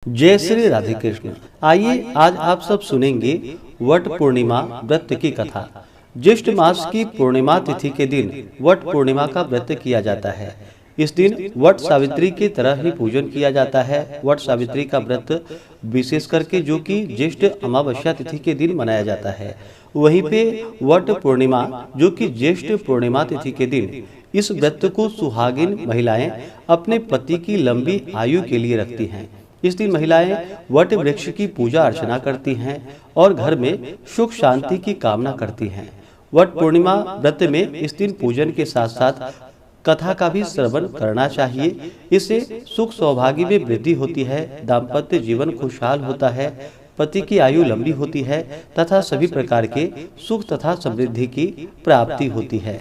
जय श्री राधे कृष्ण। आइए आज आप सब सुनेंगे वट पूर्णिमा व्रत की कथा। ज्येष्ठ मास की पूर्णिमा तिथि के दिन वट पूर्णिमा का व्रत किया जाता है। इस दिन वट सावित्री की तरह ही पूजन किया जाता है। वट सावित्री का व्रत विशेष करके जो कि ज्येष्ठ अमावस्या तिथि के दिन मनाया जाता है। वहीं पे वट पूर्णिमा जो कि ज्येष्ठ पूर्णिमा तिथि के दिन इस व्रत को सुहागिन महिलाएं अपने पति की लंबी आयु के लिए रखती हैं। इस दिन महिलाएं वट वृक्ष की पूजा अर्चना करती हैं और घर में सुख शांति की कामना करती हैं। वट पूर्णिमा व्रत में इस दिन पूजन के साथ साथ कथा का भी श्रवण करना चाहिए। इससे सुख सौभाग्य में वृद्धि होती है, दाम्पत्य जीवन खुशहाल होता है, पति की आयु लंबी होती है तथा सभी प्रकार के सुख तथा समृद्धि की प्राप्ति होती है।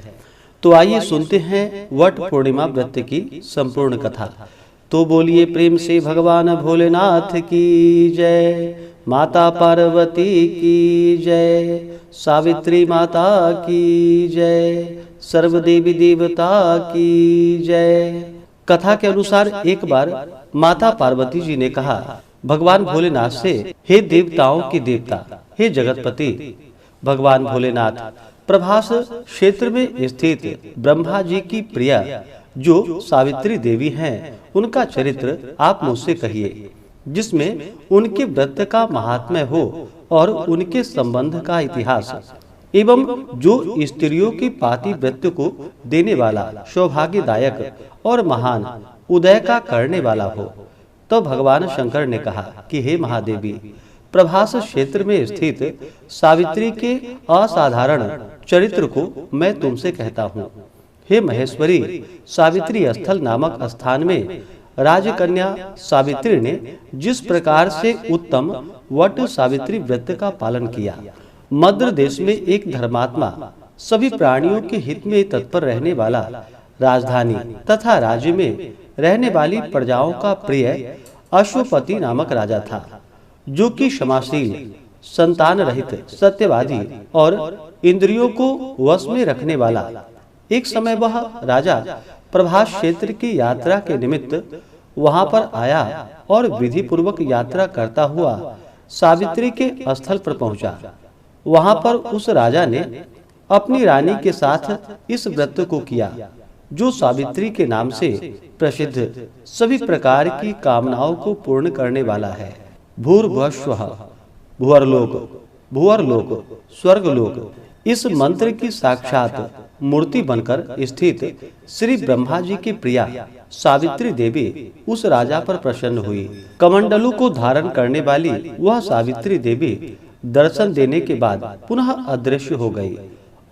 तो आइए सुनते हैं वट पूर्णिमा व्रत की संपूर्ण कथा। तो बोलिए प्रेम से भगवान भोलेनाथ की जय, माता पार्वती की जय, सावित्री माता की जय, सर्व देवी देवता की जय। कथा के अनुसार एक बार माता पार्वती जी ने कहा भगवान भोलेनाथ से, हे देवताओं के देवता, हे जगतपति भगवान भोलेनाथ, प्रभास क्षेत्र में स्थित ब्रह्मा जी की प्रिया जो सावित्री देवी हैं, उनका चरित्र आप मुझसे कहिए, जिसमें उनके व्रत का महात्म्य हो और उनके संबंध का इतिहास एवं जो स्त्रियों की पाति व्रत को देने वाला, सौभाग्यदायक और महान उदय का करने वाला हो। तो भगवान शंकर ने कहा कि हे महादेवी, प्रभास क्षेत्र में स्थित सावित्री के असाधारण चरित्र को मैं तुमसे कहता हूँ। हे महेश्वरी, सावित्री स्थल नामक स्थान में राजकन्या सावित्री ने जिस प्रकार से उत्तम वट सावित्री व्रत का पालन किया, मद्र देश में एक धर्मात्मा, सभी प्राणियों के हित में तत्पर रहने वाला, राजधानी तथा राज्य में रहने वाली प्रजाओं का प्रिय अश्वपति नामक राजा था, जो कि क्षमाशील, संतान रहित, सत्यवादी और इंद्रियों को वश में रखने वाला। एक समय वह राजा प्रभास क्षेत्र की यात्रा के निमित्त वहां पर आया और विधि पूर्वक यात्रा करता हुआ सावित्री के स्थल पर पहुंचा। वहां पर उस राजा ने अपनी रानी के साथ इस व्रत को किया, जो सावित्री के नाम से प्रसिद्ध, सभी प्रकार की कामनाओं को पूर्ण करने वाला है। भूर्भुवस्वः, भुवर्लोक, भुवर्लोक, स्वर्गलोक, इस मंत्र की साक्षात मूर्ति बनकर स्थित श्री ब्रह्मा जी की प्रिया सावित्री देवी उस राजा पर प्रसन्न हुई। कमंडलू को धारण करने वाली वह सावित्री देवी दर्शन देने के बाद पुनः अदृश्य हो गई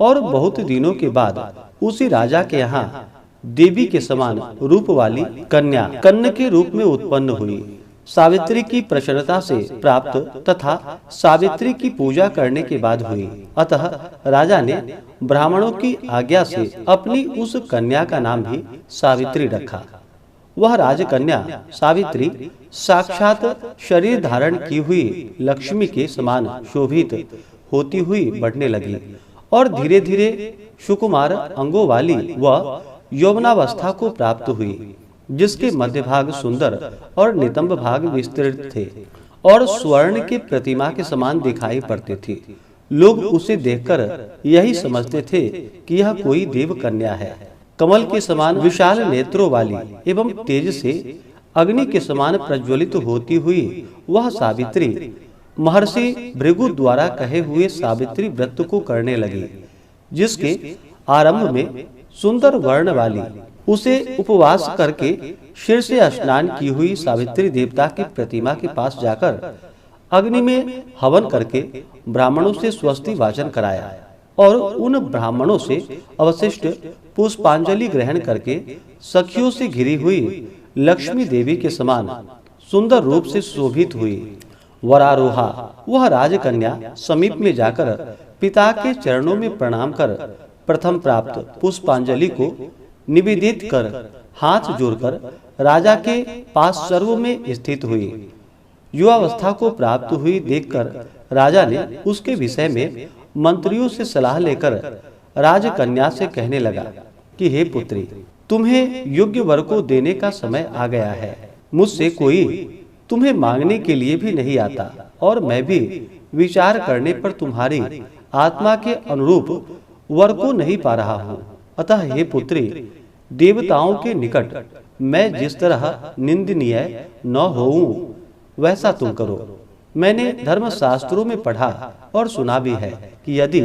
और बहुत दिनों के बाद उसी राजा के यहाँ देवी के समान रूप वाली कन्या कन्न के रूप में उत्पन्न हुई। सावित्री की प्रसन्नता से प्राप्त तथा सावित्री की पूजा करने के बाद हुई। अतः राजा ने ब्राह्मणों की आज्ञा से अपनी उस कन्या का नाम भी सावित्री रखा। वह राजकन्या सावित्री साक्षात शरीर धारण की हुई लक्ष्मी के समान शोभित होती हुई बढ़ने लगी और धीरे धीरे सुकुमार अंगों वाली वह यौवनावस्था को प्राप्त हुई, जिसके मध्य भाग सुंदर और नितंब भाग विस्तृत थे और स्वर्ण के प्रतिमा के समान दिखाई पड़ते थे। लोग उसे देखकर यही समझते थे कि यह कोई देव कन्या है। कमल के समान विशाल नेत्रों वाली एवं तेज से अग्नि के समान प्रज्वलित होती हुई वह सावित्री महर्षि भृगु द्वारा कहे हुए सावित्री व्रत को करने लगी, जिसके आरंभ में सुंदर वर्ण वाली उसे उपवास करके शीर से स्नान की हुई सावित्री देवता की प्रतिमा के पास जाकर अग्नि में हवन करके ब्राह्मणों से स्वस्ति वाचन कराया और उन ब्राह्मणों से अवशिष्ट पुष्पांजलि ग्रहण करके सखियों से घिरी हुई लक्ष्मी देवी के समान सुंदर रूप से शोभित हुई। वरारोहा, वह राजकन्या समीप में जाकर पिता के चरणों में प्रणाम कर प्रथम प्राप्त पुष्पांजलि को निवेदित कर हाथ जोड़कर राजा के पास सर्व में स्थित हुई। युवावस्था को प्राप्त हुई देखकर राजा ने उसके विषय में मंत्रियों से सलाह लेकर राजकन्या से कहने लगा कि हे पुत्री, तुम्हें योग्य वर को देने का समय आ गया है। मुझसे कोई तुम्हें मांगने के लिए भी नहीं आता, और मैं भी विचार करने पर तुम्हारी आत्मा के अनुरूप वर को नहीं पा रहा हूँ। अतः हे पुत्री, देवताओं के निकट मैं जिस तरह निंदनीय न होऊं, वैसा तुम करो। मैंने धर्मशास्त्रों में पढ़ा और सुना भी है कि यदि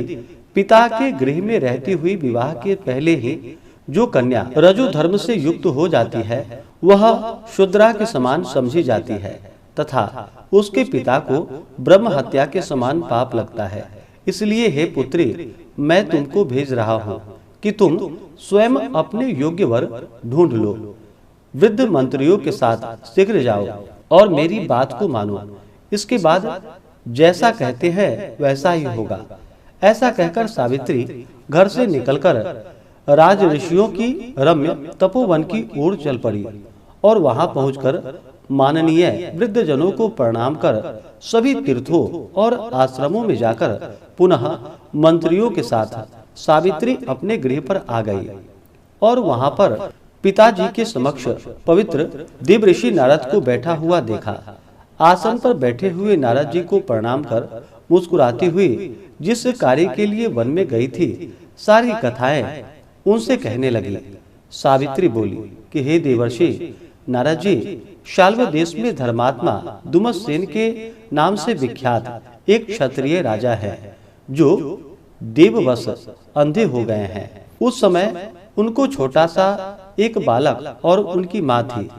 पिता के गृह में रहती हुई विवाह के पहले ही जो कन्या रजो धर्म से युक्त हो जाती है, वह शूद्रा के समान समझी जाती है तथा उसके पिता को ब्रह्म हत्या के समान पाप लगता है। इसलिए हे पुत्री, मैं तुमको भेज रहा हूँ कि तुम स्वयं अपने योग्य वर ढूंढ लो। वृद्ध मंत्रियों के साथ शीघ्र जाओ और मेरी बात को मानो। इसके बाद जैसा कहते हैं वैसा ही होगा। ऐसा कहकर सावित्री घर से निकलकर राज ऋषियों की रम्य तपोवन की ओर चल पड़ी और वहां पहुंचकर माननीय वृद्ध जनों को प्रणाम कर सभी तीर्थों और आश्रमों में जाकर पुनः मंत्रियों के साथ सावित्री अपने गृह पर आ गई और वहां पर पिताजी के समक्ष पवित्र देवऋषि नारद को बैठा हुआ देखा। आसन पर बैठे हुए नारद जी को प्रणाम कर मुस्कुराती हुई जिस कार्य के लिए वन में गई थी, सारी कथाएं उनसे कहने लगी। सावित्री बोली कि हे देवर्षि नारद जी, शाल्व देश में धर्मात्मा दुमतसेन के नाम से विख्यात एक क्षत्रिय राजा है जो देववश अंधे हो गए हैं। उस समय उनको छोटा सा एक बालक और उनकी माँ थी।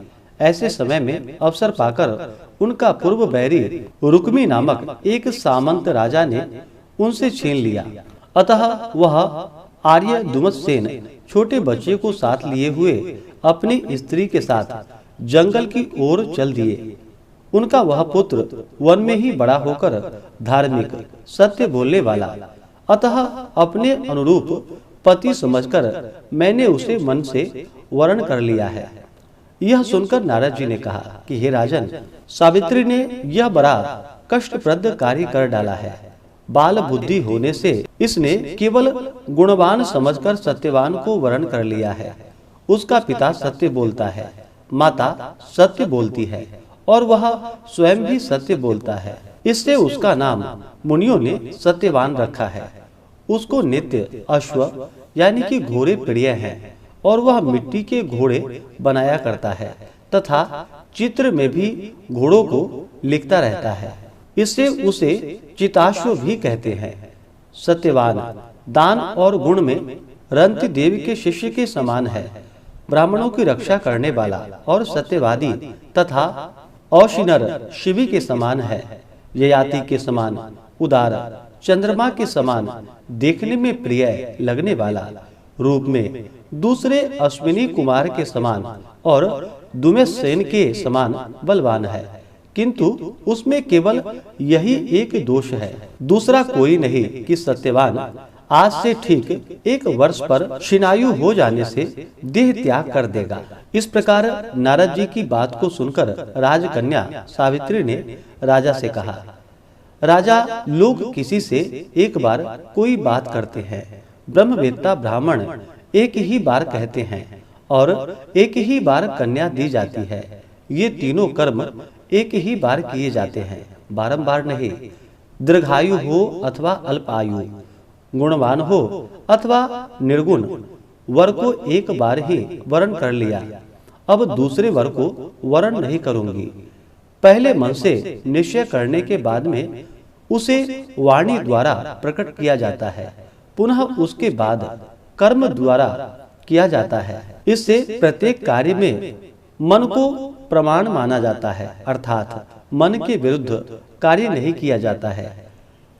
ऐसे समय में अवसर पाकर उनका पूर्व बैरी रुक्मी नामक एक सामंत राजा ने उनसे छीन लिया। अतः वह आर्य दुमतसेन छोटे बच्चे को साथ लिए हुए अपनी स्त्री के साथ जंगल की ओर चल दिए। उनका वह पुत्र वन में ही बड़ा होकर धार्मिक, सत्य बोलने वाला, अतः अपने अनुरूप पति समझकर मैंने उसे मन से वर्ण कर लिया है। यह सुनकर नारद जी ने कहा कि हे राजन, सावित्री ने यह बड़ा कष्टप्रद कार्य कर डाला है। बाल बुद्धि होने से इसने केवल गुणवान समझकर सत्यवान को वर्ण कर लिया है। उसका पिता सत्य बोलता है, माता सत्य बोलती है और वह स्वयं भी सत्य बोलता है। इससे उसका नाम मुनियों ने सत्यवान रखा है। उसको नित्य अश्व यानी कि घोड़े प्रिय हैं और वह मिट्टी के घोड़े बनाया करता है तथा चित्र में भी घोड़ों को लिखता रहता है। इससे उसे चिताश्व भी कहते हैं। सत्यवान दान और गुण में रंति देवी के शिष्य के समान है। ब्राह्मणों की रक्षा करने वाला और सत्यवादी तथा औशिनर शिवी के समान है। ययाति के समान उदार, चंद्रमा के समान देखने में प्रिय लगने वाला, रूप में दूसरे अश्विनी कुमार के समान और दुमेतसेन के समान बलवान है, किंतु उसमें केवल यही एक दोष है, दूसरा कोई नहीं कि सत्यवान आज से ठीक 1 वर्ष पर शिनायु हो जाने से देह त्याग कर देगा। इस प्रकार नारद जी की बात को सुनकर राजकन्या सावित्री ने राजा से कहा, राजा, लोग किसी से एक बार कोई बात करते हैं। ब्रह्मवेत्ता ब्राह्मण एक ही बार कहते हैं और एक ही बार कन्या दी जाती है। ये तीनों कर्म एक ही बार किए जाते हैं, बारंबार नहीं। दीर्घायु हो अथवा अल्पायु, गुणवान हो अथवा निर्गुण, वर को एक बार ही वर्ण कर लिया, अब दूसरे वर को वर्ण नहीं करूंगी। पहले मन से निश्चय करने के बाद में उसे वाणी द्वारा प्रकट किया जाता है, पुनः उसके बाद कर्म द्वारा किया जाता है। इससे प्रत्येक कार्य में मन को प्रमाण माना जाता है, अर्थात मन के विरुद्ध कार्य नहीं किया जाता है।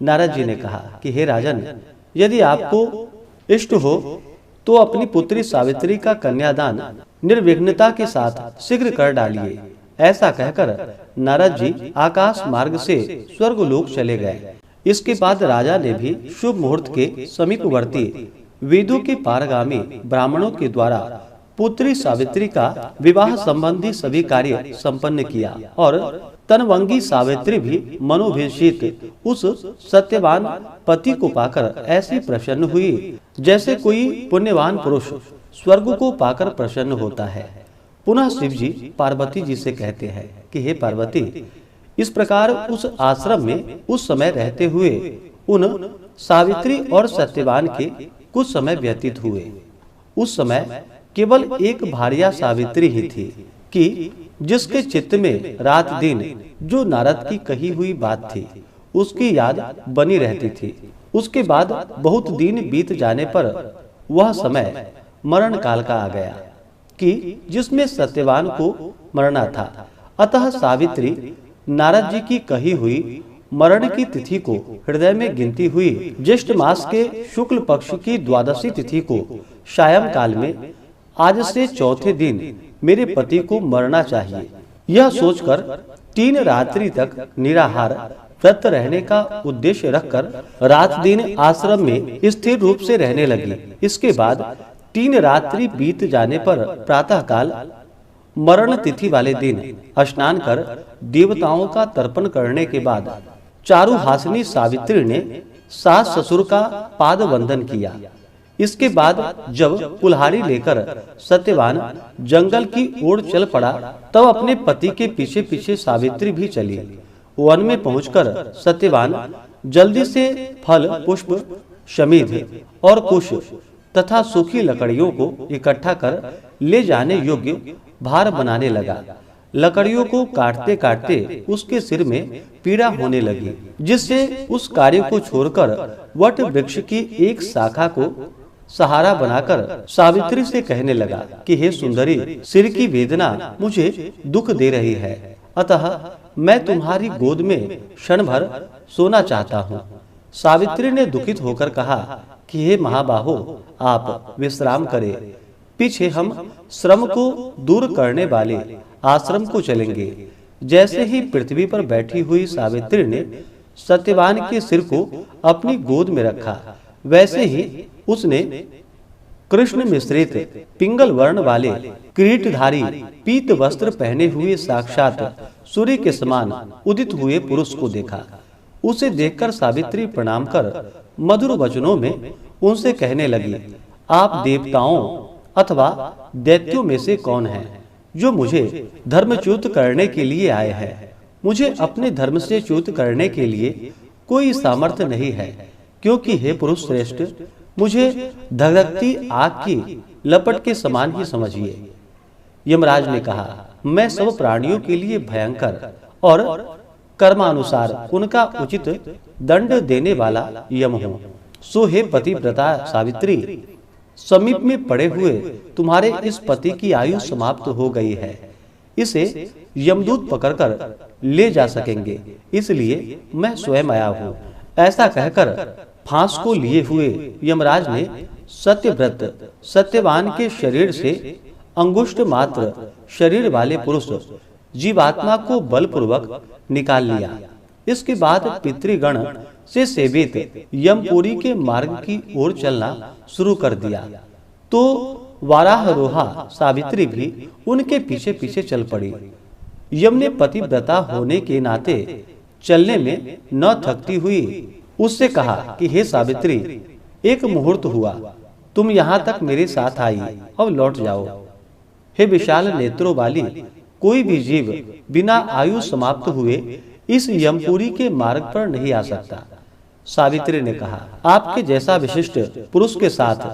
नारद जी ने कहा कि हे राजन, यदि आपको इष्ट हो तो अपनी पुत्री सावित्री का कन्यादान निर्विघ्नता के साथ शीघ्र कर डालिए। ऐसा कहकर नारद जी आकाश मार्ग से स्वर्गलोक चले गए। इसके बाद राजा ने भी शुभ मुहूर्त के समीपवर्ती वेदों के पारगामी ब्राह्मणों के द्वारा पुत्री सावित्री का विवाह संबंधी सभी कार्य संपन्न किया और तनवंगी सावित्री भी मनोभिषित उस सत्यवान पति को पाकर ऐसी प्रसन्न हुई जैसे कोई पुण्यवान पुरुष स्वर्ग को पाकर प्रसन्न होता है। पुनः शिव जी पार्वती जी से कहते हैं कि हे पार्वती, इस प्रकार उस आश्रम में उस समय रहते हुए उन सावित्री और सत्यवान के कुछ समय व्यतीत हुए। उस समय केवल एक भार्या सावित्री ही थी कि जिसके चित्त में रात दिन जो नारद की कही हुई बात थी उसकी याद बनी रहती थी। उसके बाद बहुत दिन बीत जाने पर वह समय मरण काल का आ गया कि जिसमें सत्यवान को मरना था। अतः सावित्री नारद जी की कही हुई मरण की तिथि को हृदय में गिनती हुई ज्येष्ठ मास के शुक्ल पक्ष की द्वादशी तिथि को सायं काल में आज से चौथे दिन मेरे पति को मरना चाहिए, यह सोचकर 3 रात्रि तक निराहार व्रत रहने का उद्देश्य रखकर रात दिन आश्रम में स्थिर रूप से रहने लगी। इसके बाद 3 रात्रि बीत जाने पर प्रातः काल मरण तिथि वाले दिन स्नान कर देवताओं का तर्पण करने के बाद चारुहासिनी सावित्री ने सास ससुर का पाद वंदन किया। इसके बाद जब कुल्हाड़ी लेकर सत्यवान जंगल की ओर चल पड़ा तब अपने पति के पीछे पीछे सावित्री भी चली। वन में पहुंचकर सत्यवान जल्दी से फल पुष्प शमीध और कुश तथा सूखी लकड़ियों को इकट्ठा कर ले जाने योग्य भार बनाने लगा। लकड़ियों को काटते काटते उसके सिर में पीड़ा होने लगी, जिससे उस कार्य को छोड़कर वट वृक्ष की एक शाखा को सहारा बनाकर सावित्री से कहने लगा कि हे सुंदरी, सिर की वेदना मुझे दुख दे रही है, अतः मैं तुम्हारी गोद में क्षण भर सोना चाहता हूँ। सावित्री ने दुखित होकर कहा कि हे महाबाहो, आप विश्राम करें, पीछे हम श्रम को दूर करने वाले आश्रम को चलेंगे। जैसे ही पृथ्वी पर बैठी हुई सावित्री ने सत्यवान के सिर को अपनी गोद में रखा, वैसे ही उसने कृष्ण मिश्रित पिंगल वर्ण वाले किरीटधारी पीत वस्त्र पहने हुए साक्षात सूर्य के समान उदित हुए पुरुष को देखा। उसे देखकर सावित्री प्रणाम कर मधुर वचनों में उनसे कहने लगी, आप देवताओं अथवा दैत्यों में से कौन है जो मुझे धर्मच्युत करने के लिए आए हैं? मुझे अपने धर्म से च्युत करने के लिए कोई सामर्थ्य नहीं है, क्योंकि हे पुरुष श्रेष्ठ, मुझे धधकती आग की लपट के समान ही समझिए। यमराज ने कहा, मैं सब प्राणियों के लिए भयंकर और कर्मानुसार उनका उचित दंड देने वाला यम हूँ। सो हे पतिव्रता सावित्री, समीप में पड़े हुए तुम्हारे इस पति की आयु समाप्त हो गई है, इसे यमदूत पकड़कर ले जा सकेंगे, इसलिए मैं स्वयं आया हूँ। ऐसा कहकर फांस को लिए हुए यमराज ने सत्यव्रत सत्यवान के शरीर से अंगुष्ठ मात्र शरीर वाले पुरुष जीवात्मा को बलपूर्वक निकाल लिया। इसके बाद पितृगण से सेवित यमपुरी के मार्ग की ओर चलना शुरू कर दिया, तो वाराहरोहा सावित्री भी उनके पीछे पीछे चल पड़ी। यम ने पतिव्रता होने के नाते चलने में न थकती हुई उससे कहा कि हे सावित्री, एक मुहूर्त हुआ, तुम यहाँ तक मेरे साथ आई, अब लौट जाओ। हे विशाल नेत्रों वाली, कोई भी जीव बिना आयु समाप्त हुए इस यमपुरी के मार्ग पर नहीं आ सकता। सावित्री ने कहा, आपके जैसा विशिष्ट पुरुष के साथ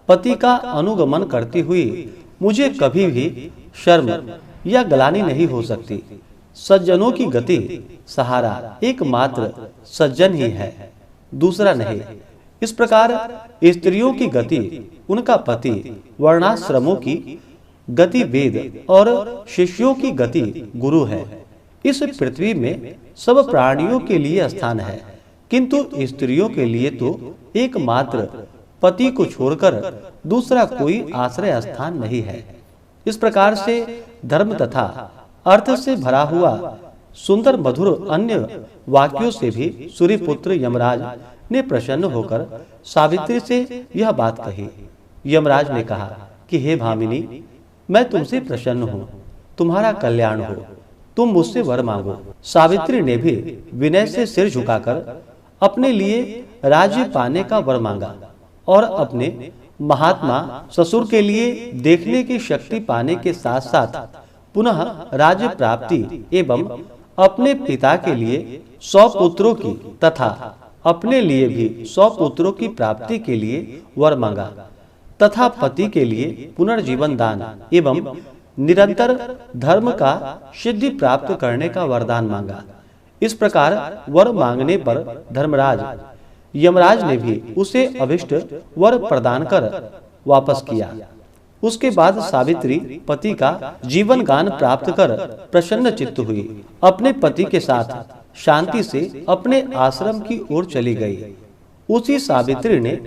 पति का अनुगमन करती हुई मुझे कभी भी शर्म या ग्लानि नहीं हो सकती। सज्जनों की गति सहारा एकमात्र सज्जन ही है, दूसरा नहीं। इस प्रकार स्त्रियों की गति उनका पति, वर्णाश्रमों की गति वेद और शिष्यों की गति गुरु है। इस पृथ्वी में सब प्राणियों के लिए स्थान है, किंतु स्त्रियों के लिए तो एकमात्र पति को छोड़कर दूसरा कोई आश्रय स्थान नहीं है। इस प्रकार से धर्म तथा अर्थ से भरा हुआ सुंदर मधुर अन्य वाक्यों से भी सूर्यपुत्र यमराज ने प्रसन्न होकर सावित्री से यह बात कही। यमराज ने कहा कि हे भामिनी, मैं तुमसे प्रसन्न हूँ, तुम्हारा कल्याण हो, तुम मुझसे वर मांगो। सावित्री ने भी विनय से सिर झुकाकर अपने लिए राज्य पाने का वर मांगा और अपने महात्मा ससुर के लिए देखने की शक्ति पाने के साथ साथ पुनः राज्य प्राप्ति एवं अपने पिता के लिए 100 पुत्रों की तथा अपने लिए भी 100 पुत्रों की प्राप्ति के लिए वर मांगा तथा पति के लिए पुनर्जीवन दान एवं निरंतर धर्म का सिद्धि प्राप्त करने का वरदान मांगा। इस प्रकार वर मांगने पर धर्मराज यमराज ने भी उसे अभिष्ट वर प्रदान कर वापस किया। उसके बाद सावित्री पति का जीवन गान प्राप्त कर प्रसन्न चित्त हुई। अपने पति के साथ शांति से अपने आश्रम की ओर चली गई। उसी सावित्री ने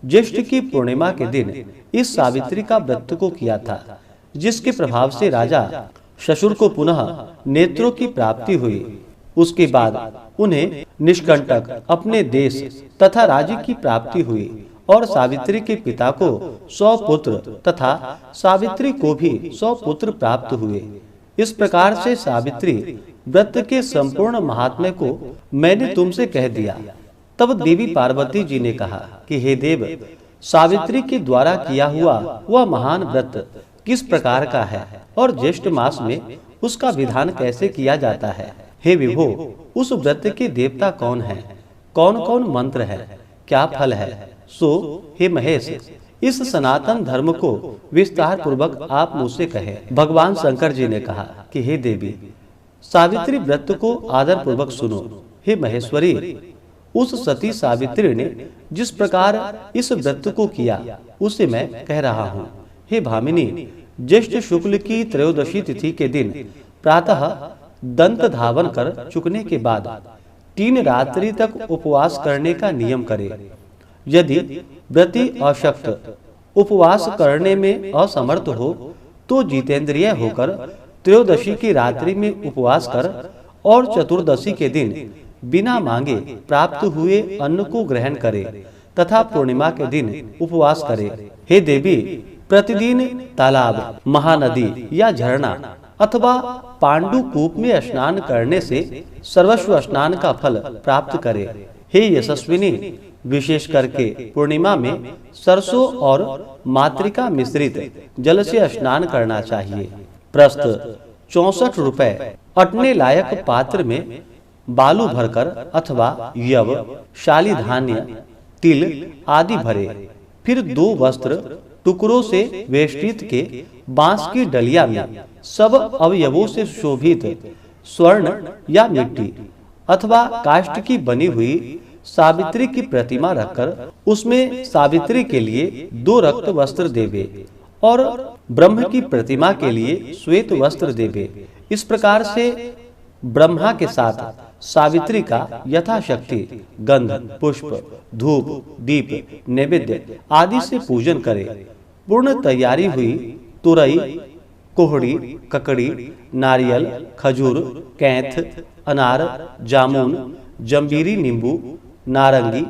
ज्येष्ठ की पूर्णिमा के दिन इस सावित्री का व्रत को किया था, जिसके प्रभाव से राजा ससुर को पुनः नेत्रों की प्राप्ति हुई। उसके बाद उन्हें निष्कंटक अपने देश तथा राज्य की प्राप्ति हुई और सावित्री के पिता को 100 पुत्र तथा सावित्री को भी 100 पुत्र प्राप्त हुए। इस प्रकार से सावित्री व्रत के संपूर्ण महात्म्य को मैंने तुमसे कह दिया। तब देवी पार्वती जी ने कहा कि हे देव, सावित्री के द्वारा किया हुआ वह महान व्रत किस प्रकार का है और ज्येष्ठ मास में उसका विधान कैसे किया जाता है। हे विभो, उस व्रत के देवता कौन हैं? कौन कौन मंत्र है? क्या फल है? सो हे महेश, इस सनातन धर्म को विस्तार पूर्वक आप मुझसे कहे। भगवान शंकर जी ने कहा कि हे देवी, सावित्री व्रत को आदर पूर्वक सुनो। हे महेश्वरी, उस सती सावित्री ने जिस प्रकार इस व्रत को किया उसे मैं कह रहा हूँ। हे भामिनी, ज्येष्ठ शुक्ल की त्रयोदशी तिथि के दिन प्रातः दंत धावन कर चुकने के बाद 3 रात्रि तक उपवास करने का नियम करे। यदि व्रती अशक्त उपवास करने में असमर्थ हो तो जितेंद्रिय होकर त्रयोदशी की रात्रि में उपवास कर और चतुर्दशी के दिन बिना मांगे प्राप्त हुए अन्न को ग्रहण करे तथा पूर्णिमा के दिन उपवास करे। हे देवी, प्रतिदिन तालाब, महानदी या झरना अथवा पांडु कूप में स्नान करने से सर्वस्व स्नान का फल प्राप्त करे। हे यशस्विनी, विशेष करके पूर्णिमा में सरसों और मातृका मिश्रित जल से स्नान करना चाहिए। प्रस्थ 64 रुपए अटने लायक पात्र में बालू भरकर अथवा यव, शाली धान्य, तिल आदि भरे। फिर 2 वस्त्र टुकड़ों से वेष्टित के बांस की डलिया में सब अवयवों से शोभित स्वर्ण या मिट्टी अथवा काष्ठ की बनी हुई सावित्री की प्रतिमा रखकर उसमें सावित्री के लिए 2 रक्त वस्त्र देवे और ब्रह्म की प्रतिमा के लिए श्वेत वस्त्र देवे। इस प्रकार से ब्रह्मा के साथ सावित्री का यथाशक्ति गंध, पुष्प, धूप, दीप, नैवेद्य आदि से पूजन करे। पूर्ण तैयारी हुई तुरई, कोहड़ी, ककड़ी, नारियल, खजूर, कैंथ, अनार, जामुन, जंबीरी, नींबू, नारंगी,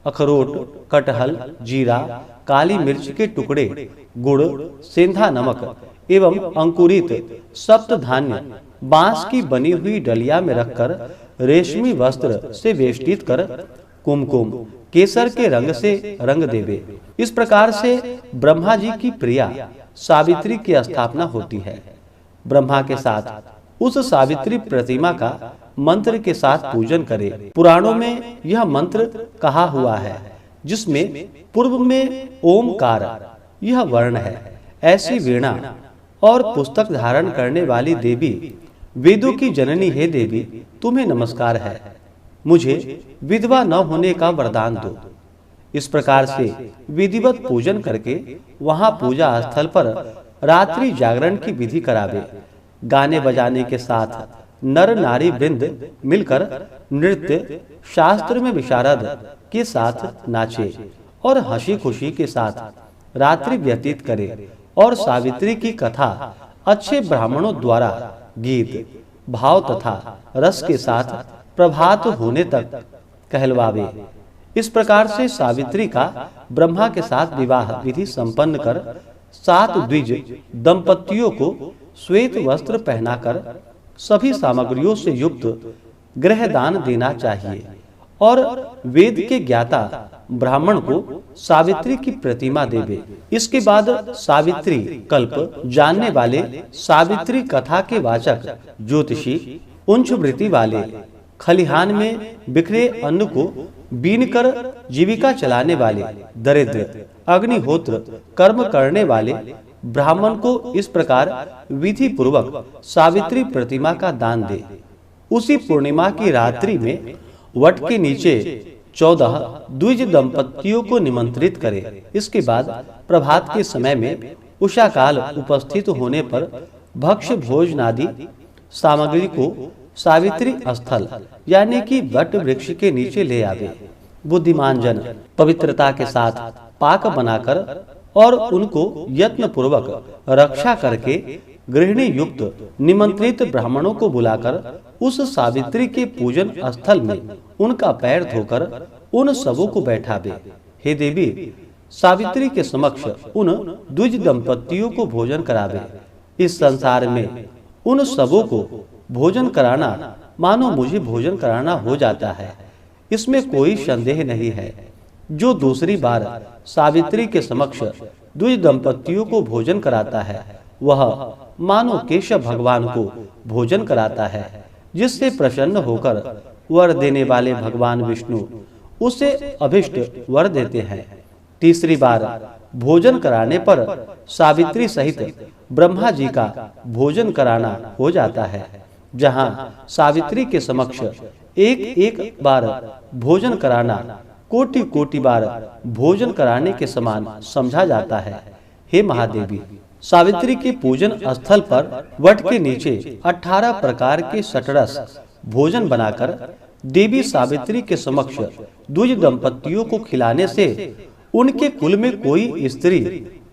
अखरोट, कटहल, जीरा, काली मिर्च के टुकड़े, गुड़, सेंधा नमक एवं अंकुरित सप्त धान्य बांस की बनी हुई डलिया में रखकर रेशमी वस्त्र से वेष्टित कर कुमकुम केसर के रंग से रंग देवे। इस प्रकार से ब्रह्मा जी की प्रिया सावित्री की स्थापना होती है। ब्रह्मा के साथ उस सावित्री प्रतिमा का मंत्र के साथ पूजन करे। पुराणों में यह मंत्र कहा हुआ है, जिसमें पूर्व में ओमकार यह वर्ण है। ऐसी वीणा और पुस्तक धारण करने वाली देवी, वेदों की जननी हे देवी, तुम्हें नमस्कार है। मुझे विधवा न होने का वरदान दो। इस प्रकार से विधिवत पूजन करके वहां पूजा स्थल पर रात्रि जागरण की विधि करावे। गाने बजाने के साथ नर नारी वृंद मिलकर नृत्य शास्त्र में विशारद के साथ नाचे और हंसी खुशी के साथ रात्रि व्यतीत करे और सावित्री की कथा अच्छे ब्राह्मणों द्वारा गीत, भाव तथा रस के साथ प्रभात होने तक कहलवावे। इस प्रकार से सावित्री का ब्रह्मा के साथ विवाह विधि संपन्न कर 7 द्विज दंपतियों को श्वेत वस्त्र पहनाकर सभी सामग्रियों से युक्त गृहदान देना चाहिए और वेद के ज्ञाता ब्राह्मण को सावित्री की प्रतिमा देवे। इसके बाद सावित्री कल्प जानने वाले, सावित्री कथा के वाचक ज्योतिषी, उंच वृत्ति वाले, खलिहान में बिखरे अन्न को बीनकर जीविका चलाने वाले, दरिद्र, अग्निहोत्र कर्म करने वाले ब्राह्मण को इस प्रकार विधि पूर्वक सावित्री प्रतिमा का दान दे। उसी पूर्णिमा की रात्रि में वट के नीचे 14 द्विज दंपतियों को निमंत्रित करे। इसके बाद प्रभात के समय में उषा काल उपस्थित होने पर भक्ष्य भोजनादि सामग्री को सावित्री स्थल यानी कि वट वृक्ष के नीचे ले आवे। बुद्धिमान जन पवित्रता के साथ पाक बनाकर और उनको यत्न पूर्वक रक्षा करके गृहिणी युक्त निमंत्रित ब्राह्मणों को बुलाकर उस सावित्री के पूजन स्थल में उनका पैर धोकर उन सबों को बैठावे। हे देवी, सावित्री के समक्ष उन द्विज दंपतियों को भोजन करावे। इस संसार में उन सबों को भोजन कराना मानो मुझे भोजन कराना हो जाता है, इसमें कोई संदेह नहीं है। जो दूसरी बार सावित्री के समक्ष द्विज दंपतियों को भोजन कराता है, वह मानो केशव भगवान को भोजन कराता है, जिससे प्रसन्न होकर वर देने वाले भगवान विष्णु उसे अभिष्ट वर देते हैं। तीसरी बार भोजन कराने पर सावित्री सहित ब्रह्मा जी का भोजन कराना हो जाता है। जहाँ सावित्री के समक्ष एक एक बार भोजन कराना कोटि कोटि बार भोजन कराने के समान समझा जाता है। हे महादेवी, सावित्री के पूजन स्थल पर वट के नीचे 18 प्रकार के सटरस भोजन बनाकर देवी सावित्री के समक्ष द्विज दंपतियों को खिलाने से उनके कुल में कोई स्त्री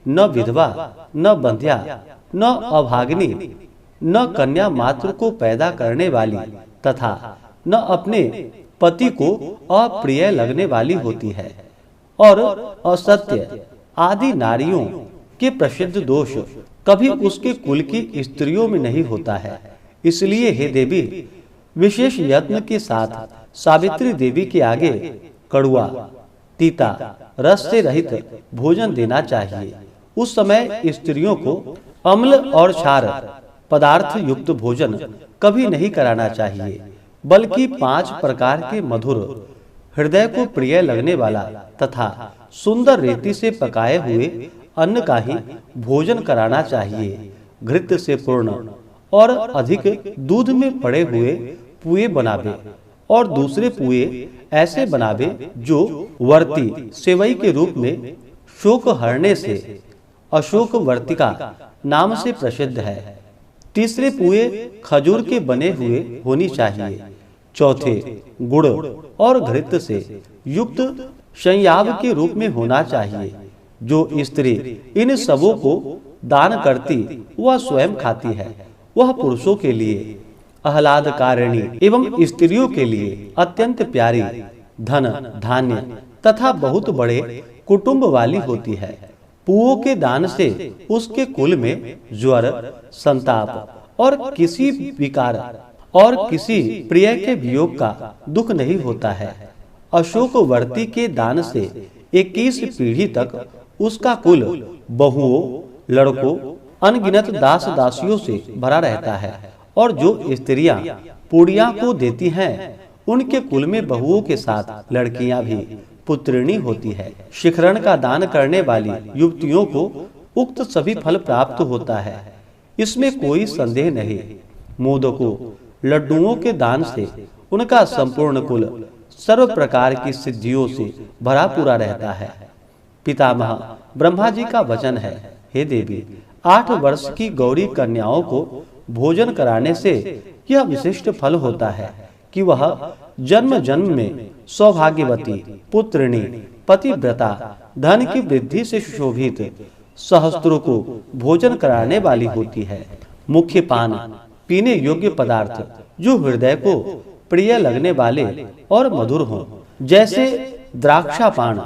न विधवा, न बंध्या, न अभागिनी, न कन्या मात्र को पैदा करने वाली तथा न अपने पति को अप्रिय लगने वाली होती है, और असत्य आदि नारियों के प्रसिद्ध दोष कभी उसके कुल की स्त्रियों में नहीं होता है। इसलिए हे देवी, विशेष यत्न के साथ सावित्री देवी के आगे कड़ुआ, तीता, रस से रहित भोजन देना चाहिए। उस समय स्त्रियों को अम्ल और क्षार पदार्थ युक्त भोजन कभी नहीं कराना चाहिए, बल्कि 5 प्रकार के मधुर, हृदय को प्रिय लगने वाला तथा सुंदर रेती से पकाए हुए अन्न का ही भोजन कराना चाहिए। घृत से पूर्ण और अधिक दूध में पड़े हुए पुए बनावे और दूसरे पुए ऐसे बनावे जो वर्ती सेवई के रूप में शोक हरने से अशोक वर्तिका नाम से प्रसिद्ध है। तीसरे पुए खजूर के बने हुए होनी चाहिए। चौथे गुड़ और घृत से युक्त संयाव के रूप में होना चाहिए। जो स्त्री इन सबों को दान करती वह स्वयं खाती है, वह पुरुषों के लिए आह्लादकारिणी एवं स्त्रियों के लिए अत्यंत प्यारी, धन धान्य तथा बहुत बड़े कुटुंब वाली होती है। पुओं के दान से उसके कुल में ज्वर, संताप और किसी विकार और किसी प्रिय के वियोग का दुख नहीं होता है। अशोकवर्ती के दान से 21 पीढ़ी तक उसका कुल बहुओं, लड़कों, अनगिनत दास दासियों से भरा रहता है। और जो स्त्रियां पुड़िया को देती हैं, उनके कुल में बहुओं के साथ लड़कियां भी पुत्रिणी होती है। शिखरण का दान करने वाली युवतियों को उक्त सभी फल प्राप्त होता है, इसमें कोई संदेह नहीं। मोदकों, लड्डुओं के दान से उनका संपूर्ण कुल सर्व प्रकार की सिद्धियों से भरा पूरा रहता है। पितामह ब्रह्मा जी का वचन है, हे देवी, 8 वर्ष की गौरी कन्याओं को भोजन कराने से यह विशिष्ट फल होता है कि वह जन्म जन्म में सौभाग्यवती, पुत्रिणी, पतिव्रता, धन की वृद्धि से सुशोभित, सहस्त्रों को भोजन कराने वाली होती है। मुख्य पान, पीने योग्य पदार्थ जो हृदय को प्रिय लगने वाले और मधुर हों, जैसे द्राक्षा पान,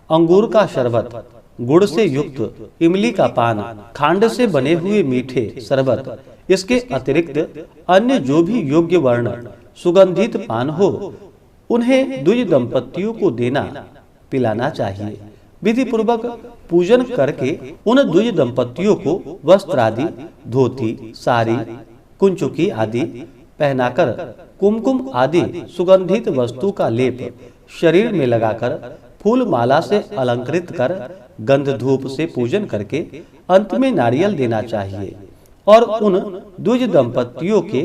अंगूर का शरबत, गुड़ से युक्त इमली का पान, खांड से बने हुए मीठे शरबत। इसके अतिरिक्त अन्य जो भी योग्य वर्ण सुगंधित पान हो, उन्हें द्विज दंपतियों को देना पिलाना चाहिए। विधि पूर्वक पूजन करके उन द्विज दंपतियों को वस्त्र आदि, धोती, साड़ी, कुंचुकी आदि पहनाकर कुमकुम आदि सुगंधित वस्तु का लेप शरीर में लगाकर फूल माला से अलंकृत कर गंध धूप से पूजन करके अंत में नारियल देना चाहिए और उन द्विज दंपतियों के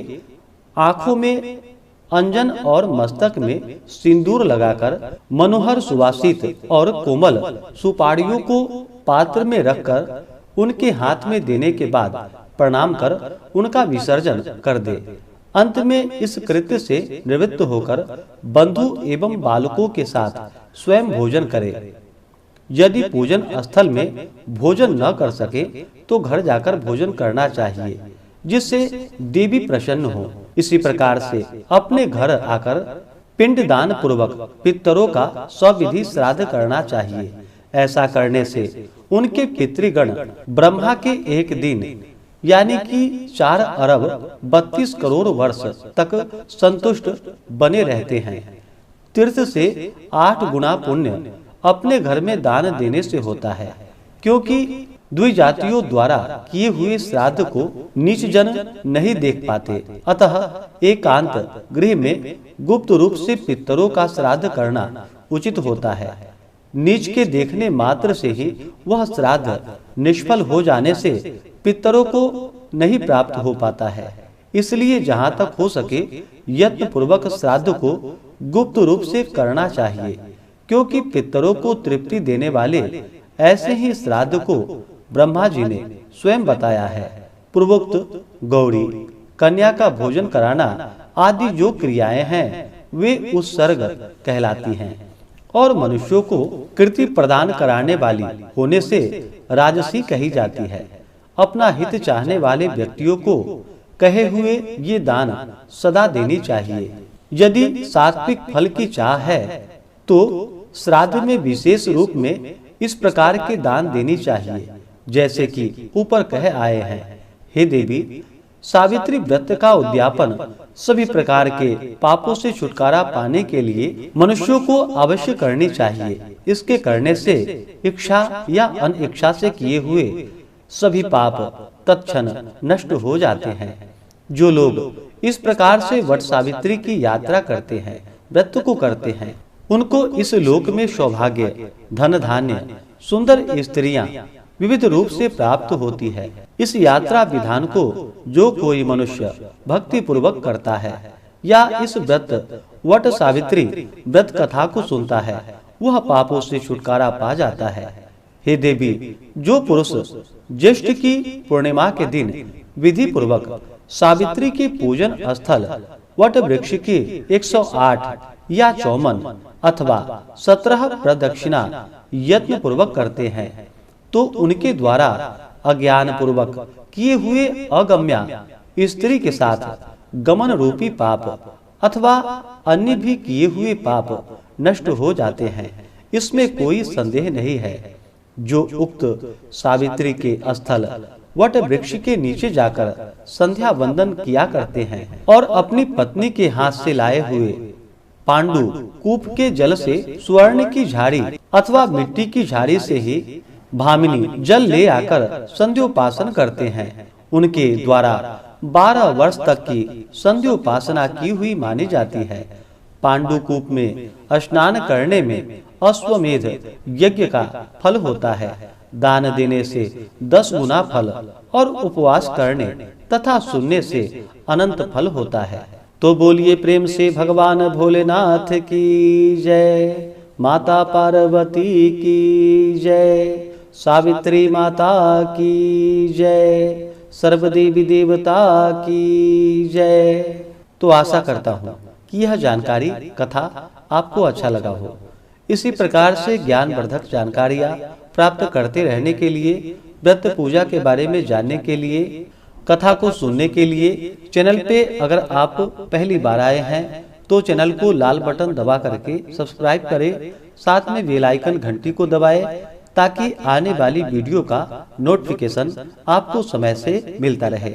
आंखों में अंजन और मस्तक में सिंदूर लगाकर मनोहर सुवासित और कोमल सुपाड़ियों को पात्र में रखकर उनके हाथ में देने के बाद प्रणाम कर उनका विसर्जन कर दे। अंत में इस कृत्य से निवृत्त होकर बंधु एवं बालकों के साथ स्वयं भोजन करे। यदि पूजन स्थल में भोजन न कर सके तो घर जाकर भोजन करना चाहिए, जिससे देवी प्रसन्न हो। इसी प्रकार से अपने घर आकर पिंडदान पूर्वक पितरों का सविधि श्राद्ध करना चाहिए। ऐसा करने से उनके पितृगण ब्रह्मा के एक दिन यानी कि 4 अरब 32 करोड़ वर्ष तक संतुष्ट बने रहते हैं। तीर्थ से 8 गुना पुण्य अपने घर में दान देने से होता है, क्योंकि द्विजातियों द्वारा किए हुए श्राद्ध को नीच जन नहीं देख पाते। अतः एकांत गृह में गुप्त रूप से पितरों का श्राद्ध करना उचित होता है। नीच के देखने मात्र से ही वह श्राद्ध निष्फल हो जाने से पितरों को नहीं प्राप्त हो पाता है। इसलिए जहाँ तक हो सके यत्न पूर्वक श्राद्ध को गुप्त रूप से करना चाहिए, क्योंकि पितरों को तृप्ति देने वाले ऐसे ही श्राद्ध को ब्रह्मा जी ने स्वयं बताया है। पूर्वोक्त गौरी कन्या का भोजन कराना आदि जो क्रियाएं हैं वे उत्सर्ग कहलाती हैं और मनुष्यों को कृति प्रदान कराने वाली होने से राजसी कही जाती है। अपना हित चाहने वाले व्यक्तियों को कहे हुए ये दान सदा देनी चाहिए। यदि सात्विक फल की चाह है तो श्राद्ध में विशेष रूप में इस प्रकार के दान देनी चाहिए, जैसे कि ऊपर कहे आए हैं। हे देवी, सावित्री व्रत का उद्यापन सभी प्रकार के पापों से छुटकारा पाने के लिए मनुष्यों को अवश्य करनी चाहिए। इसके करने से इच्छा या अनिच्छा से किए हुए सभी पाप तत्क्षण नष्ट हो जाते हैं। जो लोग इस प्रकार से वट सावित्री की यात्रा करते हैं, व्रत को करते हैं, उनको इस लोक में सौभाग्य, धन धान्य, सुंदर स्त्रियां विविध रूप से प्राप्त होती है। इस यात्रा विधान को जो कोई मनुष्य भक्ति पूर्वक करता है या इस व्रत वट सावित्री व्रत कथा को सुनता है, वह पापों से छुटकारा पा जाता है। हे देवी, जो पुरुष ज्येष्ठ की पूर्णिमा के दिन विधि पूर्वक सावित्री के पूजन स्थल वट वृक्ष के 108 या 54 अथवा 17 प्रदक्षिणा यत्न पूर्वक करते हैं, तो उनके द्वारा अज्ञान पूर्वक किए हुए अगम्या स्त्री के साथ गमन रूपी पाप अथवा अन्य भी किए हुए पाप नष्ट हो जाते हैं। इसमें कोई संदेह नहीं है। जो उक्त सावित्री के स्थल वट वृक्ष के नीचे जाकर संध्या वंदन किया करते हैं और अपनी पत्नी के हाथ से लाए हुए पांडु कूप के जल से स्वर्ण की झाड़ी अथवा मिट्टी की झाड़ी से ही भामिनी जल ले आकर संध्योपासन करते हैं, उनके द्वारा 12 वर्ष तक की संध्योपासना की हुई मानी जाती है। पांडुकूप में स्नान करने में अश्वमेध यज्ञ का फल होता है। दान देने से 10 गुना फल और उपवास करने तथा सुनने से अनंत फल होता है। तो बोलिए प्रेम से भगवान भोलेनाथ की जय, माता पार्वती की जय, सावित्री माता की जय, सर्वदेवी देवता की जय। तो आशा करता हूँ कि यह जानकारी कथा आपको अच्छा लगा हो। इसी प्रकार से ज्ञानवर्धक जानकारियाँ प्राप्त करते रहने के लिए, व्रत पूजा के बारे में जानने के लिए, कथा को सुनने के लिए चैनल पे अगर आप पहली बार आए हैं तो चैनल को लाल बटन दबा करके सब्सक्राइब करें, साथ में बेल आइकन घंटी को दबाएं ताकि आने वाली वीडियो का नोटिफिकेशन आपको समय से मिलता रहे।